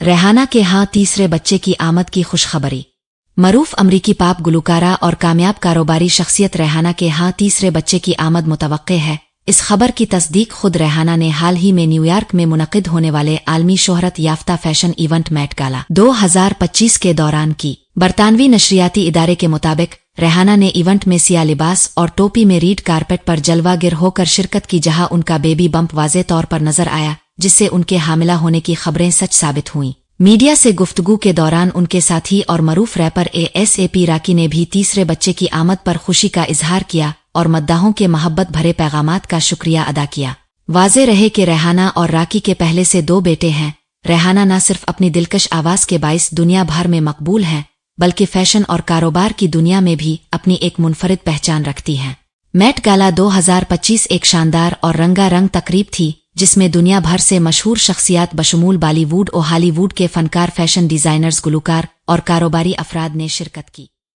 रेहाना के हाँ तीसरे बच्चे की आमद की खुशखबरी। मरूफ अमरीकी पाप गुलकारा और कामयाब कारोबारी शख्सियत रेहाना के हाँ तीसरे बच्चे की आमद मुतवक्के है। इस खबर की तस्दीक खुद रेहाना ने हाल ही में न्यूयॉर्क में मुनक़िद होने वाले आलमी शोहरत याफ्ता फैशन इवेंट मेट गाला 2025 के दौरान की। बरतानवी नशरियाती इदारे के मुताबिक रेहाना ने इवेंट में सिया लिबास और टोपी में रीड कारपेट पर जलवागिर होकर शिरकत की, जहां उनका बेबी बम्प वाज़े तौर पर नजर आया, जिससे उनके हामिला होने की खबरें सच साबित हुईं। मीडिया से गुफ्तगू के दौरान उनके साथी और मरूफ रैपर ASAP राकी ने भी तीसरे बच्चे की आमद पर खुशी का इजहार किया और मद्दाहों के मोहब्बत भरे पैगामात का शुक्रिया अदा किया। वाज़े रहे कि रेहाना और राकी के पहले से 2 बेटे हैं। रेहाना न सिर्फ अपनी दिलकश आवाज के बाइस दुनिया भर में मकबूल हैं, बल्कि फैशन और कारोबार की दुनिया में भी अपनी एक मुनफरिद पहचान रखती हैं। मेट गाला 2025 एक शानदार और रंगारंग तकरीब थी, जिसमें दुनिया भर से मशहूर शख्सियात बशमूल बॉलीवुड और हॉलीवुड के फनकार, फैशन डिजाइनर्स, गुलकार और कारोबारी अफराद ने शिरकत की।